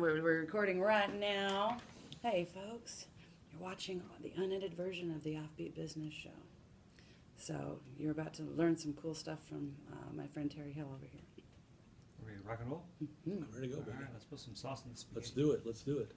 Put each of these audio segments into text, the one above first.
We're recording right now. Hey folks, you're watching the unedited version of the Offbeat Business Show. So you're about to learn some cool stuff from my friend Terry Hill over here. Ready to rock and roll? Mm-hmm. I'm ready to go, baby. All right, let's put some sauce in the spaghetti. Let's do it. Let's do it.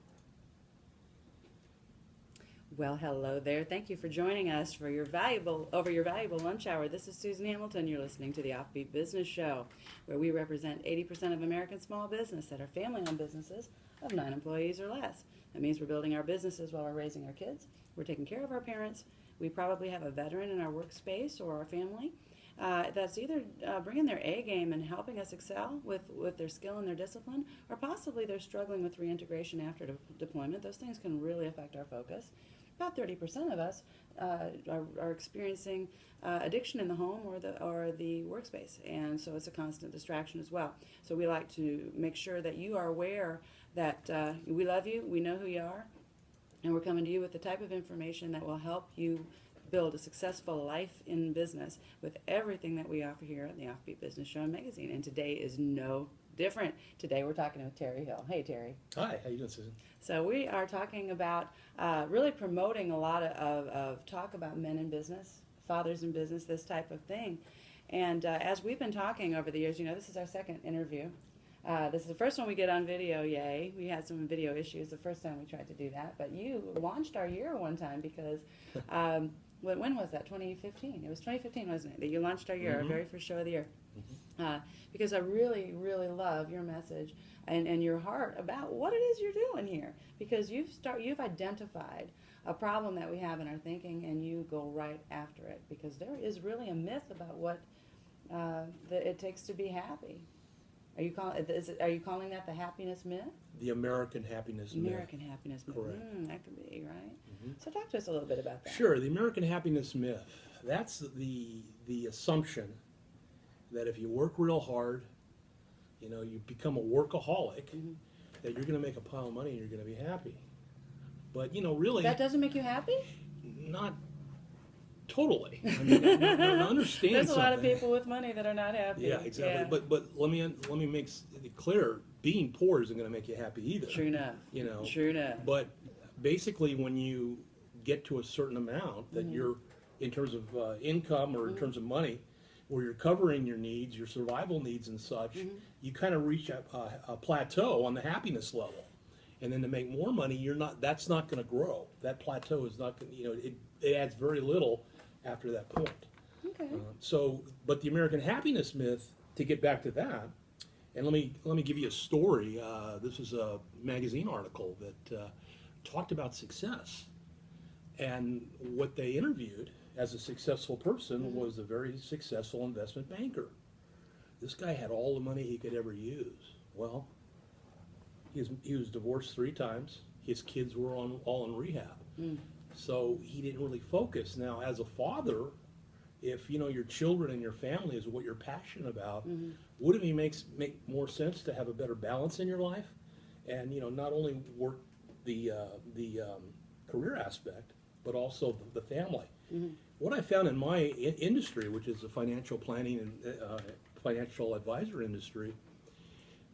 Well, hello there. Thank you for joining us for your valuable lunch hour. This is Susan Hamilton. You're listening to the Offbeat Business Show, where we represent 80% of American small business that are family-owned businesses of 9 employees or less. That means we're building our businesses while we're raising our kids. We're taking care of our parents. We probably have a veteran in our workspace or our family that's either bringing their A game and helping us excel with their skill and their discipline, or possibly they're struggling with reintegration after deployment. Those things can really affect our focus. About 30% of us are experiencing addiction in the home or the workspace, and so it's a constant distraction as well. So we like to make sure that you are aware that we love you, we know who you are, and we're coming to you with the type of information that will help you build a successful life in business with everything that we offer here at the Offbeat Business Show and Magazine. And today is no different. Today we're talking with Terry Hill. Hey, Terry. Hi. How you doing, Susan? So we are talking about really promoting a lot of talk about men in business, fathers in business, this type of thing. And as we've been talking over the years, you know, this is our second interview. This is the first one we get on video, yay. We had some video issues the first time we tried to do that. But you launched our year one time because, when was that, 2015? It was 2015, wasn't it, that you launched our year, our very first show of the year. Because I really, really love your message and your heart about what it is you're doing here. Because you've identified a problem that we have in our thinking, and you go right after it. Because there is really a myth about what it takes to be happy. Are you calling that the happiness myth? The American happiness myth. American happiness myth. Correct. That could be, right? So talk to us a little bit about that. Sure. The American happiness myth. That's the assumption that if you work real hard, you know, you become a workaholic, that you're going to make a pile of money and you're going to be happy. But, you know, really... That doesn't make you happy? Not totally. I mean, I understand There's a lot of something. people with money that are not happy. Yeah, exactly. Yeah. But let me make it clear, being poor isn't going to make you happy either. True enough. You know. True enough. But basically, when you get to a certain amount that you're, in terms of income or in terms of money, where you're covering your needs, your survival needs and such, you kind of reach a plateau on the happiness level. And then to make more money, that's not going to grow. That plateau is not going to, you know, it adds very little after that point. Okay. But the American happiness myth, to get back to that, and let me give you a story. This is a magazine article that talked about success, and what they interviewed as a successful person was a very successful investment banker. This guy had all the money he could ever use. Well, he was divorced 3 times. His kids were all in rehab. So he didn't really focus. Now, as a father, if you know your children and your family is what you're passionate about, wouldn't it make more sense to have a better balance in your life, and you know not only work the career aspect, but also the family. What I found in my industry, which is the financial planning and financial advisor industry,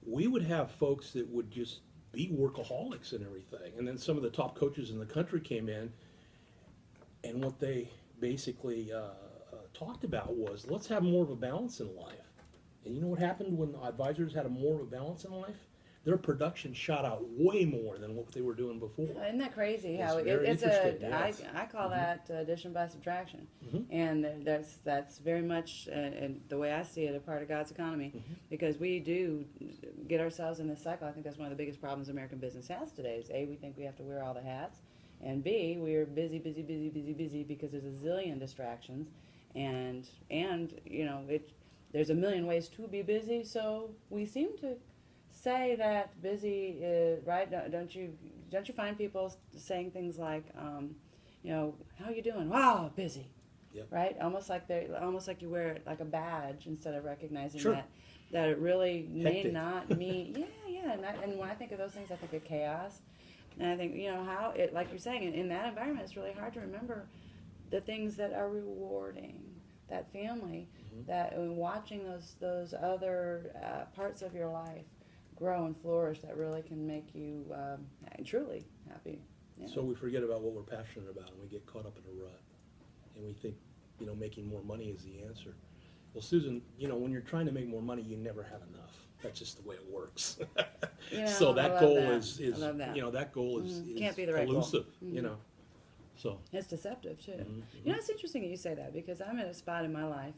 we would have folks that would just be workaholics and everything, and then some of the top coaches in the country came in. And what they basically talked about was, let's have more of a balance in life. And you know what happened when advisors had more of a balance in life? Their production shot out way more than what they were doing before. Isn't that crazy? It's How very it's interesting, yes. I call that addition by subtraction, and that's very much, and the way I see it, a part of God's economy, because we do get ourselves in this cycle. I think that's one of the biggest problems American business has today. Is A, we think we have to wear all the hats, and B, we're busy because there's a zillion distractions, and you know there's a million ways to be busy. So we seem to say that busy is right. Don't you find people saying things like, you know, how you doing? Wow, busy. Yep. Right? Almost like you wear it like a badge instead of recognizing Sure. that it really may Hectic. not mean and when I think of those things, I think of chaos. And I think, you know, how it, like you're saying, in that environment, it's really hard to remember the things that are rewarding. That family, that watching those other parts of your life grow and flourish that really can make you truly happy. Yeah. So we forget about what we're passionate about, and we get caught up in a rut, and we think, making more money is the answer. Well, Susan, when you're trying to make more money, you never have enough. That's just the way it works. So that goal is I love that. That goal is Can't be the right goal. elusive. So It's deceptive too. Mm-hmm. It's interesting that you say that, because I'm at a spot in my life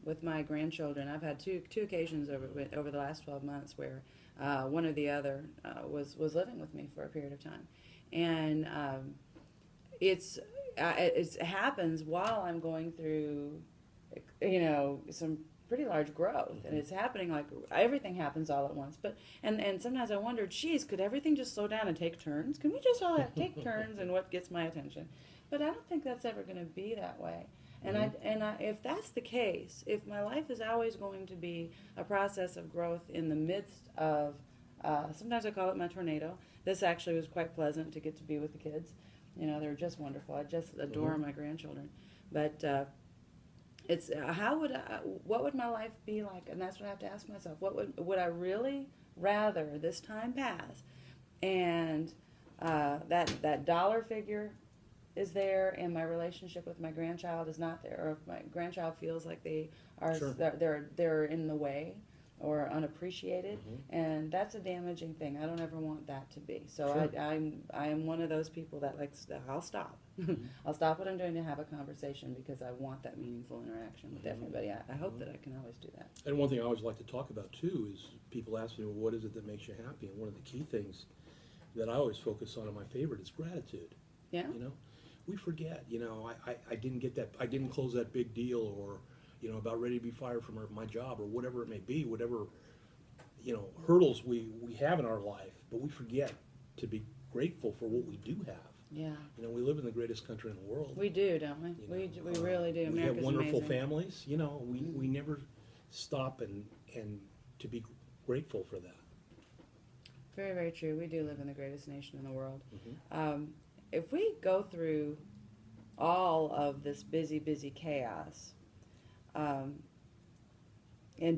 with my grandchildren. I've had two occasions over the last 12 months where one or the other was living with me for a period of time, and it happens while I'm going through some pretty large growth, and it's happening like everything happens all at once. But and sometimes I wonder, geez, could everything just slow down and take turns? Can we just all take turns in what gets my attention? But I don't think that's ever going to be that way. And if that's the case, if my life is always going to be a process of growth in the midst of, sometimes I call it my tornado. This actually was quite pleasant to get to be with the kids. They're just wonderful. I just adore my grandchildren. But it's what would my life be like? And that's what I have to ask myself. What would I really rather this time pass, and that dollar figure is there, and my relationship with my grandchild is not there, or if my grandchild feels like they are Sure. they're in the way or unappreciated, and that's a damaging thing. I don't ever want that to be. So Sure. I am one of those people that I'll stop. I'll stop what I'm doing to have a conversation, because I want that meaningful interaction with everybody. I hope that I can always do that. And one thing I always like to talk about too is people ask me, well, what is it that makes you happy? And one of the key things that I always focus on, and my favorite, is gratitude. Yeah. We forget, I didn't get that, I didn't close that big deal, or, about ready to be fired from my job, or whatever it may be, whatever, hurdles we have in our life, but we forget to be grateful for what we do have. Yeah. We live in the greatest country in the world. We do, don't we? We really do. We have America's wonderful amazing. families, we never stop and to be grateful for that. Very, very true. We do live in the greatest nation in the world. If we go through all of this busy chaos, and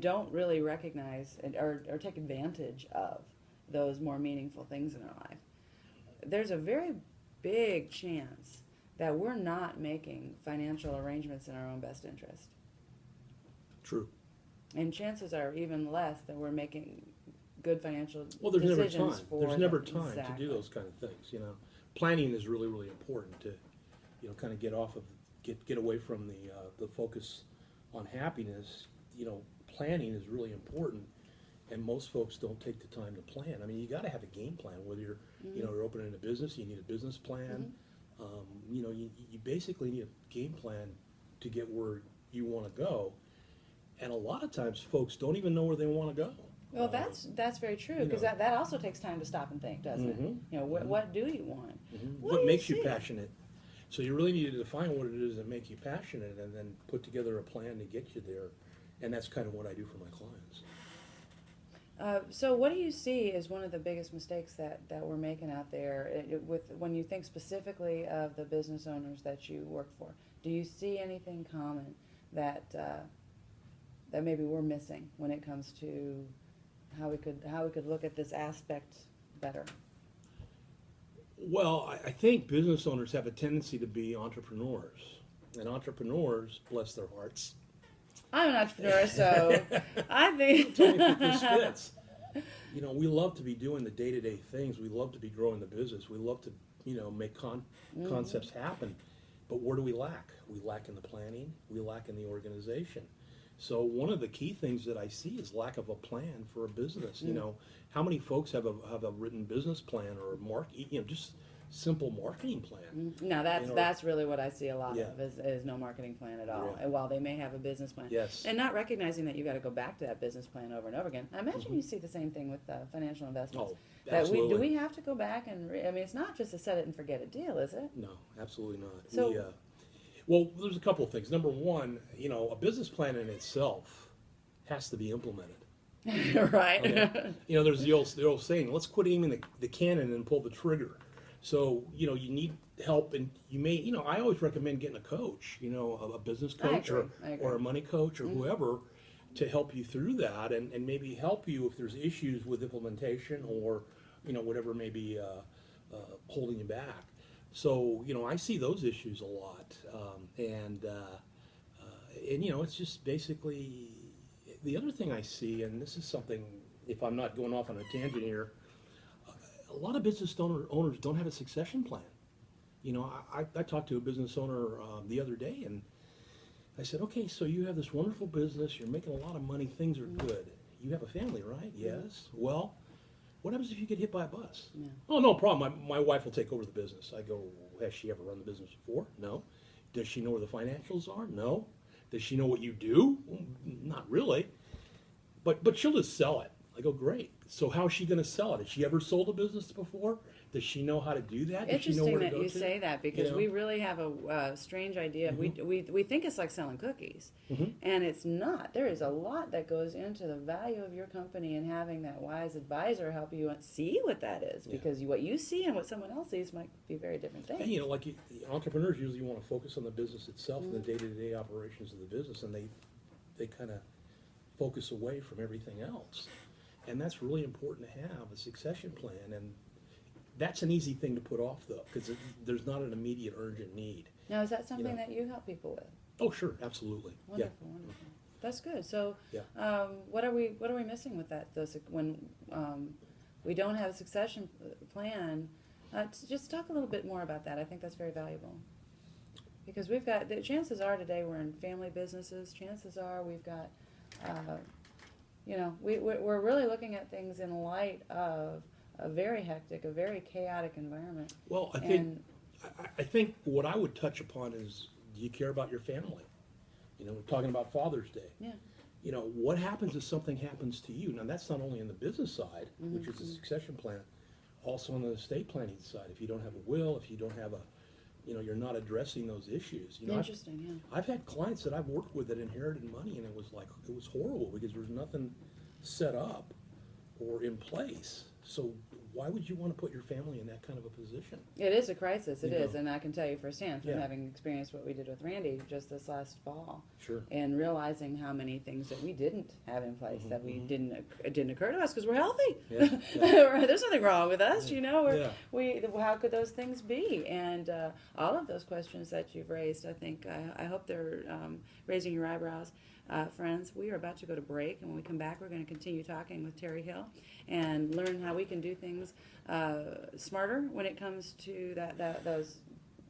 don't really recognize or take advantage of those more meaningful things in our life, there's a very big chance that we're not making financial arrangements in our own best interest. True. And chances are even less that we're making good financial Well, there's never decisions time. for There's them. never time Exactly. to do those kind of things. Planning is really, really important to, kind of get away from the focus on happiness. Planning is really important, and most folks don't take the time to plan. I mean, you got to have a game plan. Whether you're, you're opening a business, you need a business plan. You basically need a game plan to get where you want to go. And a lot of times, folks don't even know where they want to go. Well, that's very true, because that also takes time to stop and think, doesn't it? What do you want? What do makes you see? passionate? So you really need to define what it is that makes you passionate, and then put together a plan to get you there. And that's kind of what I do for my clients. So what do you see as one of the biggest mistakes that we're making out there when you think specifically of the business owners that you work for? Do you see anything common that maybe we're missing when it comes to how we could look at this aspect better? Well, I think business owners have a tendency to be entrepreneurs. And entrepreneurs, bless their hearts. I'm an entrepreneur, so I think... Tell me if this fits. We love to be doing the day-to-day things. We love to be growing the business. We love to, make concepts happen. But where do we lack? We lack in the planning. We lack in the organization. So one of the key things that I see is lack of a plan for a business. How many folks have a written business plan or just simple marketing plan? No, that's really what I see a lot Yeah. of is no marketing plan at all. Yeah. And while they may have a business plan, Yes. and not recognizing that you got to go back to that business plan over and over again. I imagine you see the same thing with financial investments. Oh, do absolutely. we have to go back and it's not just a set it and forget it deal, is it? No, absolutely not. So- Well, there's a couple of things. Number one, a business plan in itself has to be implemented. Right. Okay? There's the old saying, let's quit aiming the cannon and pull the trigger. So, you need help, and you may, I always recommend getting a coach, a business coach I agree. or a money coach or whoever, to help you through that and maybe help you if there's issues with implementation or, whatever may be holding you back. So, I see those issues a lot. It's just basically the other thing I see, and this is something, if I'm not going off on a tangent here, a lot of business owners don't have a succession plan. I talked to a business owner the other day, and I said, okay, so you have this wonderful business, you're making a lot of money, things are good. You have a family, right? Yes. Well, what happens if you get hit by a bus? Yeah. Oh, no problem. My wife will take over the business. I go, has she ever run the business before? No. Does she know where the financials are? No. Does she know what you do? Well, not really. But she'll just sell it. I go, great. So how is she going to sell it? Has she ever sold a business before? Does she know how to do that? Does she know Interesting where to that go you to? say that, because we really have a strange idea. We think it's like selling cookies, and it's not. There is a lot that goes into the value of your company, and having that wise advisor help you see what that is, because what you see and what someone else sees might be very different things. And entrepreneurs usually want to focus on the business itself and the day-to-day operations of the business, and they kind of focus away from everything else. And that's really important to have a succession plan, and that's an easy thing to put off, though, because there's not an immediate urgent need. Now, is that something that you help people with? Oh, sure, absolutely. Wonderful, Yeah. wonderful. That's good. So, Yeah. what are we missing with that? When we don't have a succession plan, just talk a little bit more about that. I think that's very valuable, because we've got the chances are today we're in family businesses. Chances are we've got, we're really looking at things in light of a very hectic, a very chaotic environment. Well, I think what I would touch upon is, do you care about your family? We're talking about Father's Day. Yeah. What happens if something happens to you? Now, that's not only in the business side, which is the succession plan, also on the estate planning side. If you don't have a will, if you don't have you're not addressing those issues. Interesting, yeah. I've had clients that I've worked with that inherited money, and it was horrible because there was nothing set up or in place. So why would you want to put your family in that kind of a position? It is a crisis, it You is, know. and I can tell you firsthand from Yeah. having experienced what we did with Randy just this last fall, Sure. and realizing how many things that we didn't have in place that we didn't occur to us because we're healthy. Yeah, There's nothing wrong with us, Yeah. How could those things be? And all of those questions that you've raised, I think, I hope they're raising your eyebrows. Friends, we are about to go to break, and when we come back, we're going to continue talking with Terry Hill and learn how we can do things smarter when it comes to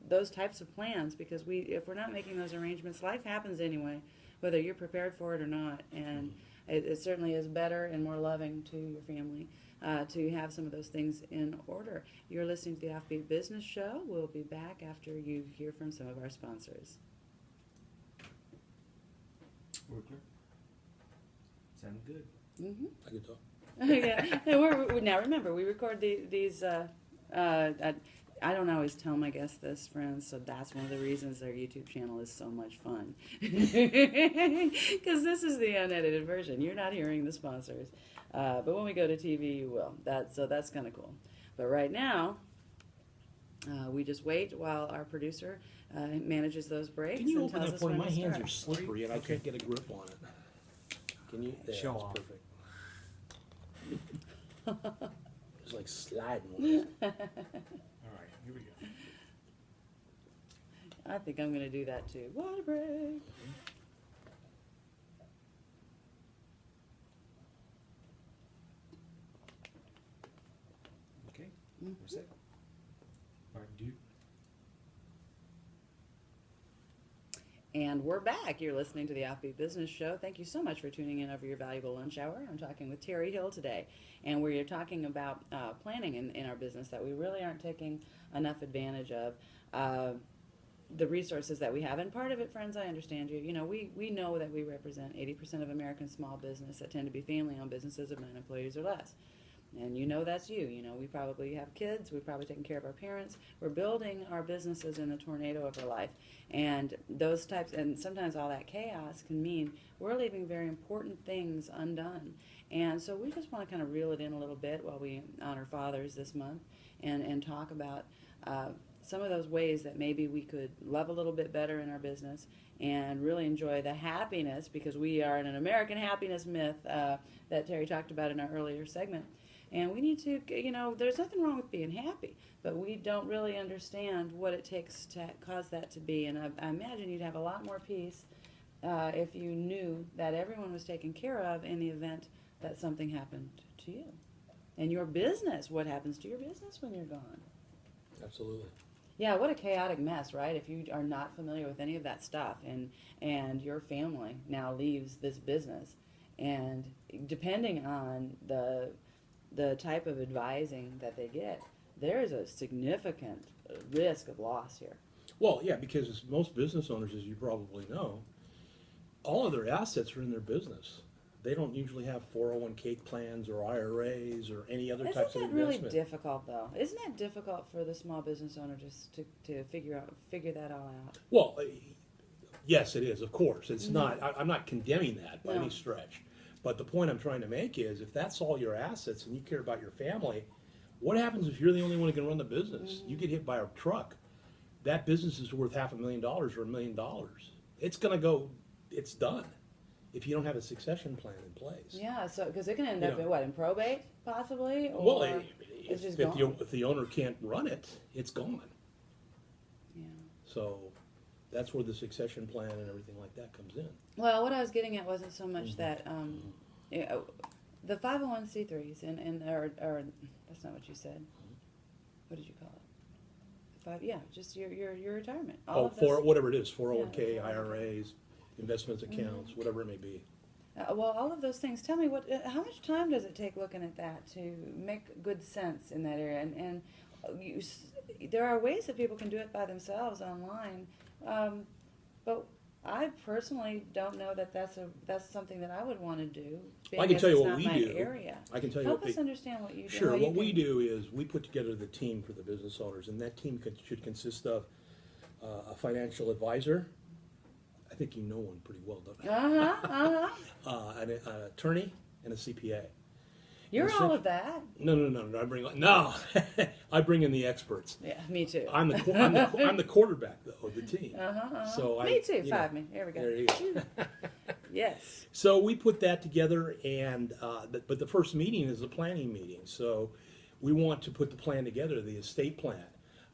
those types of plans. Because if we're not making those arrangements, life happens anyway, whether you're prepared for it or not. And it certainly is better and more loving to your family to have some of those things in order. You're listening to the OffBeat Business Show. We'll be back after you hear from some of our sponsors. We're clear. Sounding good. Mm-hmm. I can talk. Yeah. And now remember, we record these. I don't always tell my guests this, friends, so that's one of the reasons their YouTube channel is so much fun. Because this is the unedited version. You're not hearing the sponsors. But when we go to TV, you will. That's kind of cool. But right now, we just wait while our producer manages those breaks. Can you and open tells that us for me? when My to hands start. are slippery and I can't get a grip on it. Can you? There, Show that's off. perfect. It's like sliding on it. All right, here we go. I think I'm going to do that too. Water break. Okay, we're set. All right, dude. And we're back. You're listening to the OffBeat Business Show. Thank you so much for tuning in over your valuable lunch hour. I'm talking with Terry Hill today, and we're talking about planning in our business that we really aren't taking enough advantage of. The resources that we have, and part of it, friends, I understand you. We know that we represent 80% of American small business that tend to be family-owned businesses of 9 employees or less. And that's you. We probably have kids. We've probably taken care of our parents. We're building our businesses in the tornado of our life. And those types, and sometimes all that chaos can mean we're leaving very important things undone. And so we just want to kind of reel it in a little bit while we honor fathers this month and talk about some of those ways that maybe we could love a little bit better in our business and really enjoy the happiness, because we are in an American happiness myth that Terry talked about in our earlier segment. And we need to, there's nothing wrong with being happy, but we don't really understand what it takes to cause that to be. And I imagine you'd have a lot more peace if you knew that everyone was taken care of in the event that something happened to you. And your business, what happens to your business when you're gone? Absolutely. Yeah, what a chaotic mess, right? If you are not familiar with any of that stuff, and your family now leaves this business, and depending on the type of advising that they get, there is a significant risk of loss here. Well, yeah, because most business owners, as you probably know, all of their assets are in their business. They don't usually have 401k plans or IRAs or any other types of Isn't that really investment. difficult, though? Isn't that difficult for the small business owner just to figure that all out? Well, yes, it is. Of course, it's not. I'm not condemning that by No. any stretch. But the point I'm trying to make is, if that's all your assets and you care about your family, what happens if you're the only one who can run the business? You get hit by a truck. That business is worth $500,000 or $1 million. It's going to go. It's done if you don't have a succession plan in place. Yeah, so because it can end up know. in what, in probate possibly, or Well, it's just if gone. the owner can't run it, it's gone. Yeah. So that's where the succession plan and everything like that comes in. Well, what I was getting at wasn't so much that the 501c3s and or that's not what you said. What did you call it? Just your retirement. All of For those, whatever it is, 401k, Yeah. IRAs, investments accounts, whatever it may be. well, all of those things. Tell me how much time does it take looking at that to make good sense in that area? And there are ways that people can do it by themselves online, but I personally don't know that that's something that I would want to do. I can tell you it's what not we my do. Area. I can tell you Help what us understand what you do. Sure. how you What we can- do is we put together the team for the business owners, and that team should consist of a financial advisor. I think you know one pretty well, don't you? An attorney and a CPA. You're And all of that. No. I bring in the experts. Yeah, me too. I'm the quarterback though of the team. So Me too. you know, 5 me. Here we go. There you go. Yes. So we put that together, and but the first meeting is the planning meeting. So we want to put the plan together, the estate plan,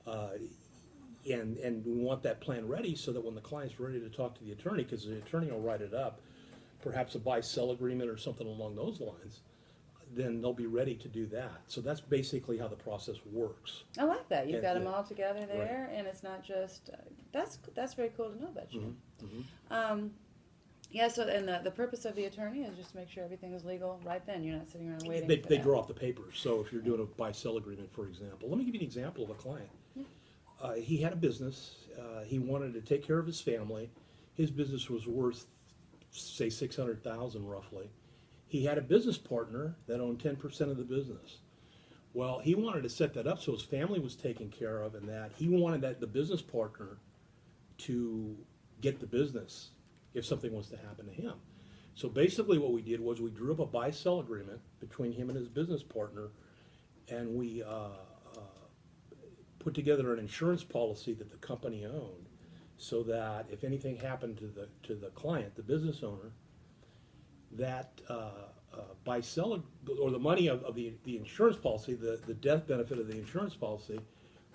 and we want that plan ready so that when the client's ready to talk to the attorney, because the attorney will write it up, perhaps a buy-sell agreement or something along those lines, then they'll be ready to do that. So that's basically how the process works. I like that. You've And- got them yeah. all together there, and it's not just that's very cool to know about you. Yeah. So, and the purpose of the attorney is just to make sure everything is legal right then. You're not sitting around waiting. They for that. draw up the papers. So if you're doing a buy-sell agreement, for example, let me give you an example of a client. He had a business. He wanted to take care of his family. His business was worth, say, $600,000 roughly. He had a business partner that owned 10% of the business. Well, he wanted to set that up so his family was taken care of, and that he wanted the business partner to get the business if something was to happen to him. So basically what we did was we drew up a buy-sell agreement between him and his business partner, and we put together an insurance policy that the company owned, so that if anything happened to the client, the business owner, that buy-sell or the money of the insurance policy, the death benefit of the insurance policy,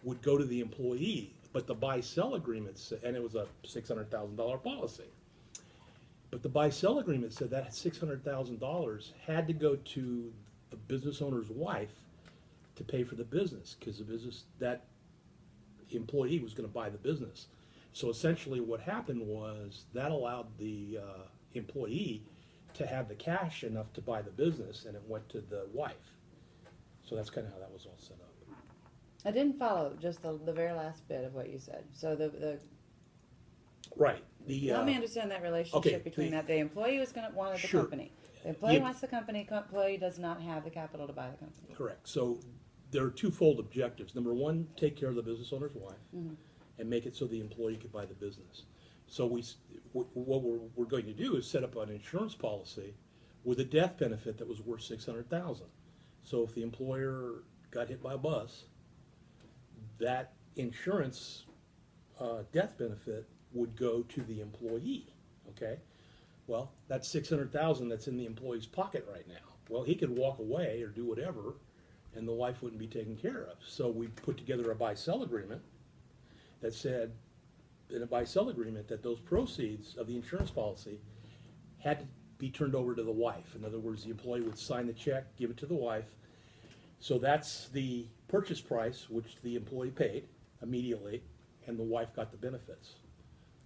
would go to the employee. But the buy-sell agreement, and it was a $600,000 policy. But the buy-sell agreement said that $600,000 had to go to the business owner's wife to pay for the business, because that employee was going to buy the business. So essentially what happened was that allowed the employee to have the cash enough to buy the business, and it went to the wife. So that's kind of how that was all set up. I didn't follow just the very last bit of what you said. So the Right. help me understand that relationship okay, between the- that. The employee was going to wanted the Sure. company. The employee Yeah. wants the company. Employee does not have the capital to buy the company. Correct. So there are twofold objectives. Number one, take care of the business owner's wife, and make it so the employee could buy the business. So what we're going to do is set up an insurance policy with a death benefit that was worth $600,000. So if the employer got hit by a bus, that insurance death benefit would go to the employee. Okay, well, that's $600,000 that's in the employee's pocket right now. Well, he could walk away or do whatever, and the wife wouldn't be taken care of. So we put together a buy-sell agreement that said, in a buy-sell agreement, that those proceeds of the insurance policy had to be turned over to the wife. In other words, the employee would sign the check, give it to the wife. So that's the purchase price, which the employee paid immediately, and the wife got the benefits.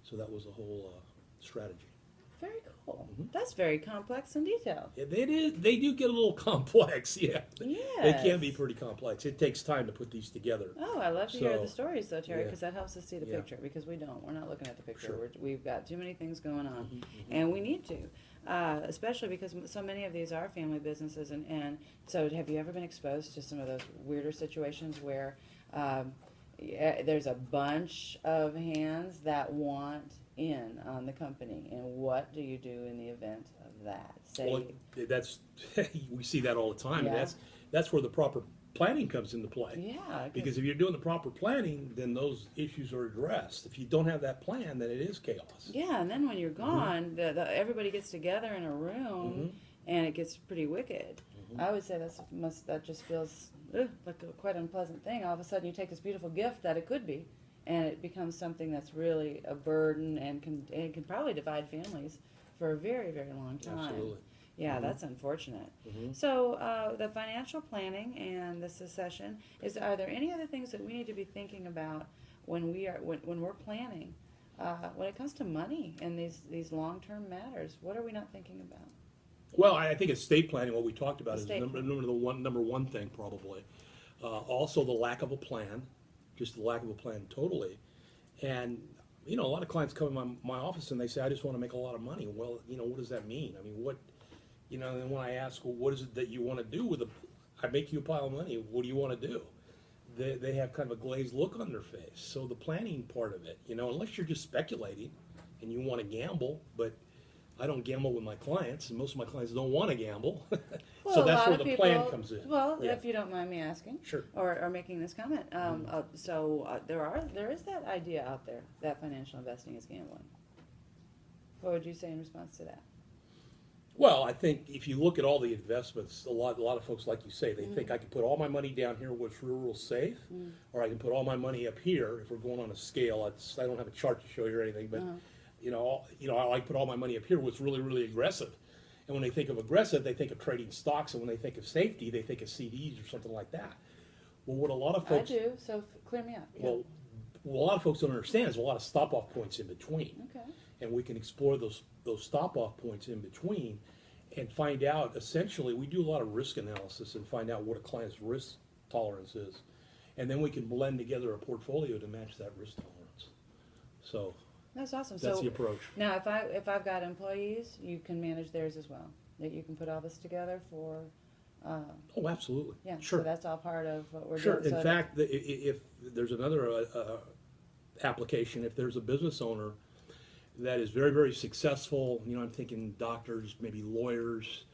So that was the whole strategy. Very cool. That's very complex and detailed. They do get a little complex, yeah. Yes. They can be pretty complex. It takes time to put these together. Oh, I love to hear the So, stories, though, Terry, yeah. because that helps us see the Yeah. picture. Because we don't. We're not looking at the picture. Sure. We've got too many things going on, and we need to, especially because so many of these are family businesses. And so, have you ever been exposed to some of those weirder situations where there's a bunch of hands that want in on the company, and what do you do in the event of that? Well, that's we see that all the time. Yeah. And that's where the proper planning comes into play. Yeah, Because if you're doing the proper planning, then those issues are addressed. If you don't have that plan, then it is chaos. yeah, and then when you're gone, everybody gets together in a room, and it gets pretty wicked. I would say that just feels like quite an unpleasant thing. All of a sudden, you take this beautiful gift that it could be, and it becomes something that's really a burden and can probably divide families for a very, very long time. Absolutely. Yeah, that's unfortunate. So the financial planning and the succession are there any other things that we need to be thinking about when we're planning when it comes to money and these long-term matters? What are we not thinking about? Well, I think estate planning, what we talked about, is Estate number one thing probably. Also, the lack of a plan, just the lack of a plan totally. And, a lot of clients come in my office and they say, I just want to make a lot of money. Well, what does that mean? I mean, and when I ask, well, what is it that you want to do with I make you a pile of money, what do you want to do? They have kind of a glazed look on their face. So the planning part of it, unless you're just speculating and you want to gamble, but I don't gamble with my clients, and most of my clients don't want to gamble. Well, So a that's lot where of the people, plan comes in. Well, Yeah. if you don't mind me asking, Sure. or making this comment, there is that idea out there that financial investing is gambling. What would you say in response to that? Well, I think if you look at all the investments, a lot of folks, like you say, they think I can put all my money down here where it's real safe, or I can put all my money up here. If we're going on a scale, I don't have a chart to show you or anything, but I like to put all my money up here where it's really, really aggressive. And when they think of aggressive, they think of trading stocks, and when they think of safety, they think of CDs or something like that. Well, what a lot of folks I do, so clear me up. Yeah. well, a lot of folks don't understand is a lot of stop-off points in between. Okay. And we can explore those stop-off points in between and find out, essentially, we do a lot of risk analysis and find out what a client's risk tolerance is. And then we can blend together a portfolio to match that risk tolerance. So That's awesome. that's So the approach. now, if I've got employees, you can manage theirs as well. That you can put all this together for. Oh, absolutely. Yeah. Sure. So that's all part of what we're Sure. doing. In fact, if there's another application, if there's a business owner that is very, very successful, I'm thinking doctors, maybe lawyers,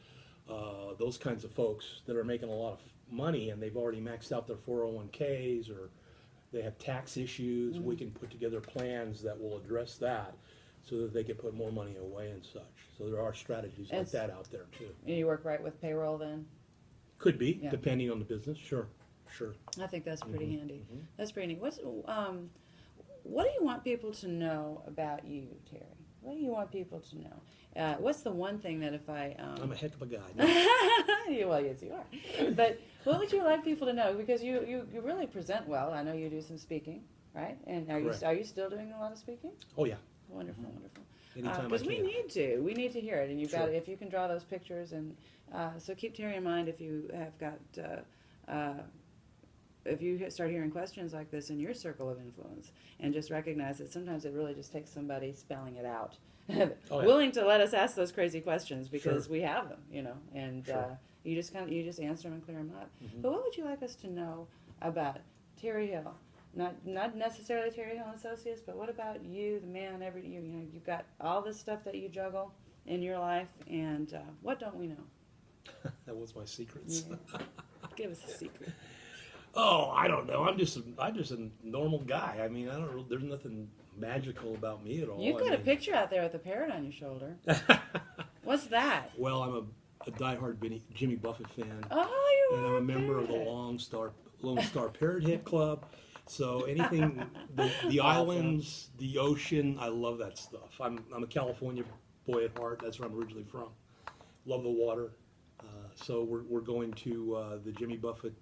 those kinds of folks that are making a lot of money and they've already maxed out their 401ks or they have tax issues, we can put together plans that will address that so that they can put more money away and such. So there are strategies like that out there too. You work right with payroll then? Could be, Yeah. depending on the business, sure. I think that's pretty handy. That's pretty neat. What do you want people to know about you, Terry? What do you want people to know? What's the one thing that if I'm a heck of a guy. well, yes, you are. But what would you like people to know? Because you really present well. I know you do some speaking, right? And Correct. are you still doing a lot of speaking? Oh yeah. Wonderful, wonderful. Anytime I Because we can. need to hear it, and you've Sure. got if you can draw those pictures, and so keep Terry in mind if you have got. If you start hearing questions like this in your circle of influence, and just recognize that sometimes it really just takes somebody spelling it out, Oh, yeah. willing to let us ask those crazy questions because Sure. we have them, and Sure. you just answer them and clear them up. But what would you like us to know about Terry Hill? Not necessarily Terry Hill and Associates, but what about you, the man? You've got all this stuff that you juggle in your life, and what don't we know? That was my secrets. Yeah. Give us a secret. Oh, I don't know. I'm just a normal guy. I mean, I don't. There's nothing magical about me at all. You've I got a mean- picture out there with a parrot on your shoulder. What's that? Well, I'm a diehard Jimmy Buffett fan, Oh, you and are I'm a member of the parrot. Lone Star Parrot Hit Club. So anything, the Awesome. islands, the ocean, I love that stuff. I'm a California boy at heart. That's where I'm originally from. Love the water. So we're going to the Jimmy Buffett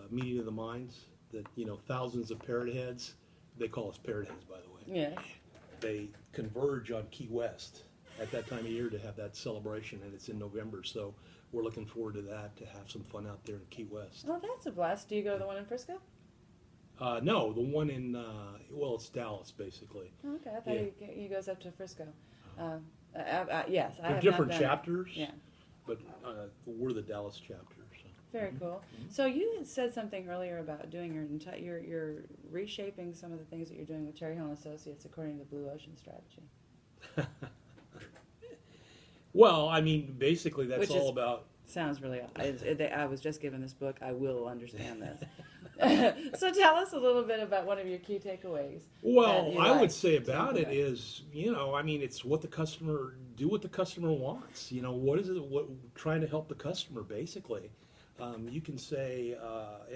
meeting of the minds. That thousands of parrot heads. They call us parrot heads, by the way. Yeah. They converge on Key West at that time of year to have that celebration, and it's in November. So we're looking forward to that, to have some fun out there in Key West. Oh, that's a blast. Do you go to the one in Frisco? No, the one in it's Dallas, basically. Oh, okay, I thought Yeah. he goes up to Frisco. Yes, I They're have different not done it. chapters, Yeah, but we're the Dallas chapter. So. very cool. So you had said something earlier about doing you're reshaping some of the things that you're doing with Terry Hill and Associates according to the Blue Ocean strategy. Well, I mean, basically that's Which all is- about. Sounds really. I was just given this book. I will understand this. So tell us a little bit about one of your key takeaways. Well, that you I like would say to about it implement. is, I mean, it's what the customer wants. What is it? What trying to help the customer basically. You can say,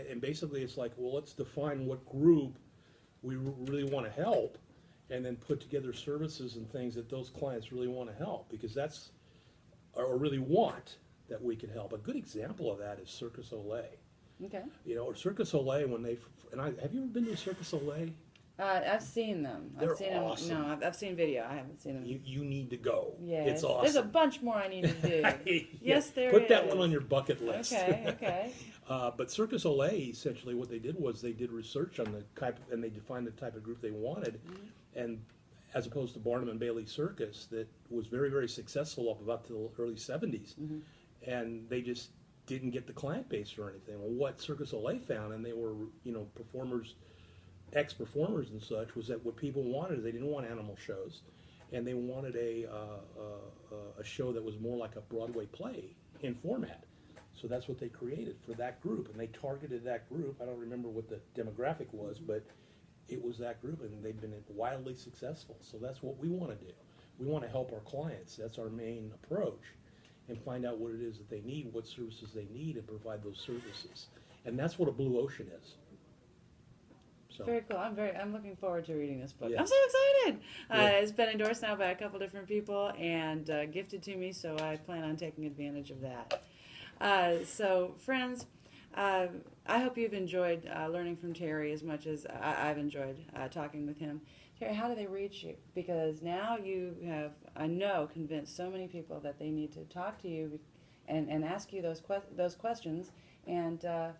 and basically it's like, well, let's define what group we really want to help, and then put together services and things that those clients really want to help, because that's or really want that we can help. A good example of that is Circus Olay. Okay. Circus Olay have you ever been to Circus Olay? I've seen them. They're I've seen awesome. them. No, I've seen video. I haven't seen them. You need to go. Yeah, It's awesome. There's a bunch more I need to do. Yeah, Yes, there Put that is. one on your bucket list. Okay. But Circus Olay, essentially what they did was they did research on the type, and they defined the type of group they wanted, and as opposed to Barnum and Bailey Circus, that was very, very successful up about to the early 70s. And they just didn't get the client base or anything. Well, what Circus Olay found, and they were, performers, ex-performers and such, was that what people wanted is they didn't want animal shows, and they wanted a show that was more like a Broadway play in format. So that's what they created for that group, and they targeted that group. I don't remember what the demographic was, but it was that group, and they've been wildly successful. So that's what we want to do. We want to help our clients. That's our main approach, and find out what it is that they need, what services they need, and provide those services. And that's what a blue ocean is. So, Very cool. I'm looking forward to reading this book. Yeah. I'm so excited. Yeah. It's been endorsed now by a couple different people and gifted to me, so I plan on taking advantage of that. So, friends, I hope you've enjoyed learning from Terry as much as I've enjoyed talking with him. Terry, how do they reach you? Because now you have, I know, convinced so many people that they need to talk to you and ask you those questions. And how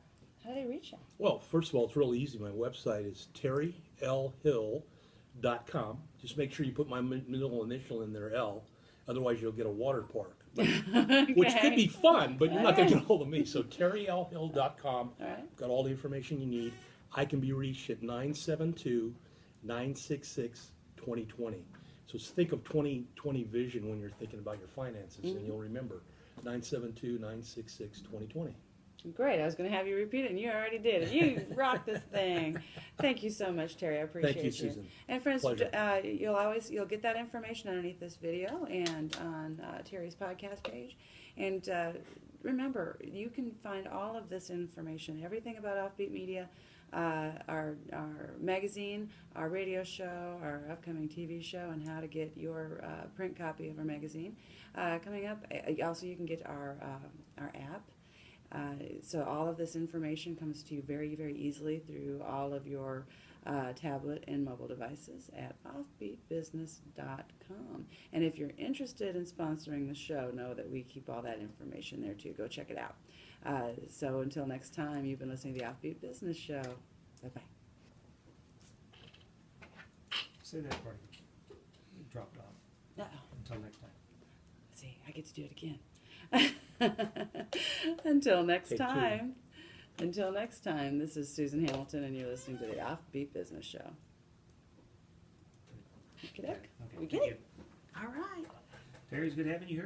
do they reach you? well, first of all, it's really easy. My website is terrylhill.com. Just make sure you put my middle initial in there, L. Otherwise, you'll get a water park, which could be fun, but you're not going to get a hold of me. So terrylhill.com. All right. Got all the information you need. I can be reached at 972-966-2020. So think of 2020 vision when you're thinking about your finances, and you'll remember 972-966-2020. Great. I was going to have you repeat it, and you already did it. You rock this thing. Thank you so much, Terry. I appreciate Thank you, Susan. And friends, Pleasure. you'll get that information underneath this video and on Terry's podcast page. And remember, you can find all of this information, everything about Offbeat Media, our magazine, our radio show, our upcoming TV show, and how to get your print copy of our magazine coming up. Also, you can get our app. So all of this information comes to you very, very easily through all of your tablet and mobile devices at offbeatbusiness.com. And if you're interested in sponsoring the show, know that we keep all that information there too. Go check it out. So until next time, you've been listening to the Offbeat Business Show. Bye-bye. Say that part again. It dropped off. Uh-oh. Until next time. See, I get to do it again. Until next Take two. time. Until next time, this is Susan Hamilton, and you're listening to the Offbeat Business Show. Okay, Okay, we thank get you. it. All right. Terry, it's good having you here.